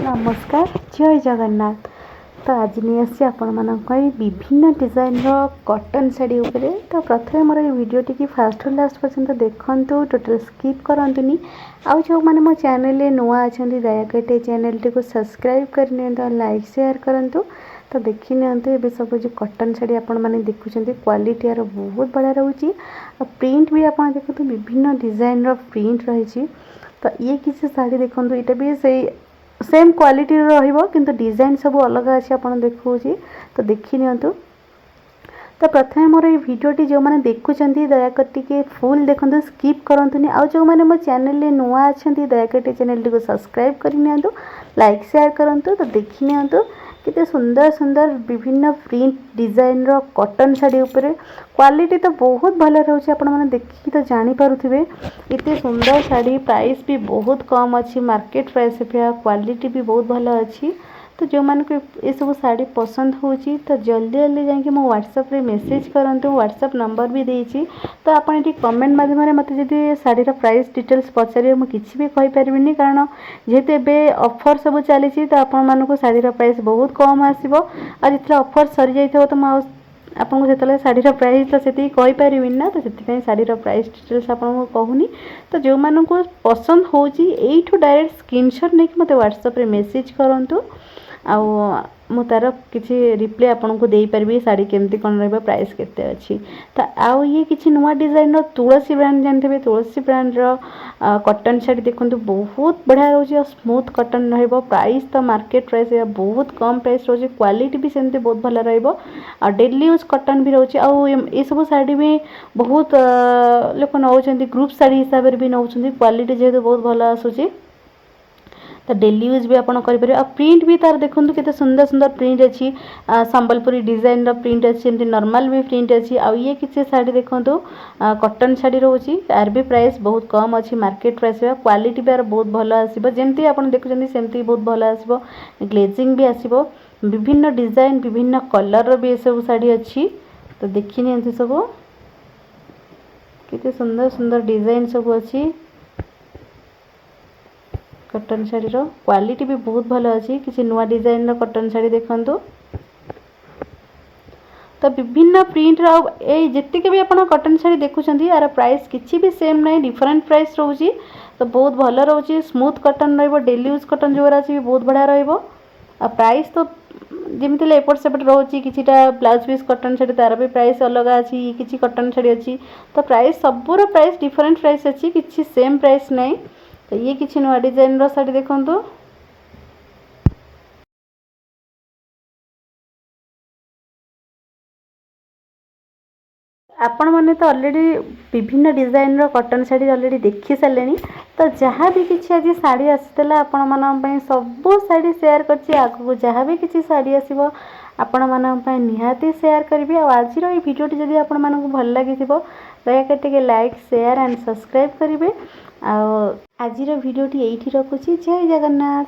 नमस्कार जय जगन्नाथ। तो आज नहीं आसी आपण विभिन्न डिजाइन कॉटन साड़ी उपरे। तो प्रथम मोर वीडियो टी फास्ट लास्ट पर्यंत देखूँ, टोटल स्किप करंतुनी। आउ जो मैंने मो चैनल नुआ अच्छा दयाकोरी चैनल टी को सब्सक्राइब कर लाइक शेयर करूँ। तो देखी नि सब जो कॉटन साड़ी आपण मैंने देखुं क्वालिटी यार बहुत बढ़िया रोचे। प्रिंट भी आप देखो विभिन्न डिजाइन प्रिंट रही। तो ये किसी साड़ी देखो यहाँ भी से सेम क्वालिटी किंतु डिजाइन सब अलग अच्छी आप देखा। तो देखी नि। तो प्रथम मोर ये भिडटी जो मैंने देखुं दयाकोरी फुल देखते स्किप करंतुनी। आउ जो मैंने मो चैनल नुआ अच्छा दयाकोरी चैनल टी को सब्सक्राइब करनी, लाइक शेयर करूँ। तो देखी नि कितने सुंदर सुंदर विभिन्न प्रिंट डिजाइन कॉटन साड़ी उपरे क्वालिटी तो बहुत भल रोचे। आप देखिए तो जानीपे इतने सुंदर साड़ी प्राइस भी बहुत कम अच्छी मार्केट प्राइस अपेक्षा क्वालिटी भी बहुत भल अच्छी। तो जो मान को ये सब साड़ी पसंद होची तो जल्दी जल्दी जाकि मो व्हाट्सएप रे मेसेज करंतु। व्हाट्सएप नंबर भी देइची। तो आपण ये कमेंट माध्यम मत जदि साड़ीर प्राइस डिटेल्स पचारे मुझे भी कहि परिबिनी, कारण जेहेतु एबे ऑफर सब चली तो आपण मानको साड़ीर प्राइस बहुत कम आसीबो। आ जिते ऑफर सरी जाइथो तो मैं आपको जो शाढ़ीर प्राइस तो से कहीपरि ना। तो से शाढ़ीर प्राइस डिटेल्स आपको कहूनी। तो जो मानक पसंद होठू डायरेक्ट स्क्रीनशॉट नहीं मत व्हाट्सएप मेसेज करूँ। आउ तार किसी रिप्लाई आपको दे पारि शाड़ी केमती कौन रहा प्राइस केते अच्छी। तो आउ ये किसी नुआ डिजाइन तुलसी ब्रांड जानते तुलसी ब्रांड कॉटन शाड़ी देखो बहुत बढ़िया रोचे। स्मूथ कॉटन प्राइस तो मार्केट प्राइस बहुत कम प्राइस रोचे। क्वालिटी भी सेमती बहुत भल रहा। डेली यूज कॉटन भी रोचे। आउ ये सब शाड़ी भी बहुत लोक नौ ग्रुप शाड़ी हिसाब से भी नौ क्वालिटी जेहेतु बहुत भल आसूँ। तो डेली यूज भी आपड़ करें। प्रिंट भी तार देखो कितने सुंदर सुंदर प्रिंट अच्छी। संबलपुरी डिजाइन प्रिंट अच्छी, नॉर्मल भी प्रिंट अच्छी। आ ये किसी साड़ी देखो कॉटन साड़ी रोची यार भी प्राइस बहुत कम अच्छी मार्केट प्राइस। क्वालिटी भी यार बहुत भल आसो जमती आप देखुं सेमती बहुत भल आसो। ग्लेजिंग भी आसो। विभिन्न डिजाइन विभिन्न कलर भी सब साड़ी अच्छी। तो देखी नि सब कितने सुंदर सुंदर डिजाइन सब अच्छी। कॉटन शाड़ी क्वालिटी भी बहुत भल अच्छी। किसी नुआ डिजाइन कॉटन शाड़ी देखु। तो विभिन्न प्रिंट जितके भी आप कॉटन शाड़ी देखुं यार प्राइस किसी भी सेम नहीं, डिफरेंट प्राइस रोची। तो बहुत भल रोचे। Smooth cotton daily use cotton जो अच्छी बहुत बढ़िया प्राइस तो जमी एपट सेपट रोचे। किसीटा ब्लाउज पीस कॉटन शाड़ी तार भी प्राइस अलग अच्छी। किसी कॉटन शाड़ी अच्छी तो प्राइस सबूर प्राइस डिफरेंट प्राइस अच्छी, किसी सेम प्राइस नहीं। तो ये किसी नुआ डिजाइन साड़ी देखो। आपण मैंने तो ऑलरेडी विभिन्न डिजाइन कॉटन शाड़ी ऑलरेडी देखी सारे। तो जहाँ भी किसी आज शाड़ी आसाला आपण मान सब शाड़ी शेयर कर जहाँ भी किसी शाड़ी आसो आपण मान निहाती शेयर करी। आज ये वीडियो जब आपण मानक भल लगी दयाकोरी लाइक शेयर एंड सब्सक्राइब करेंगे। आज वीडियो ये रखुची। जय जगन्नाथ।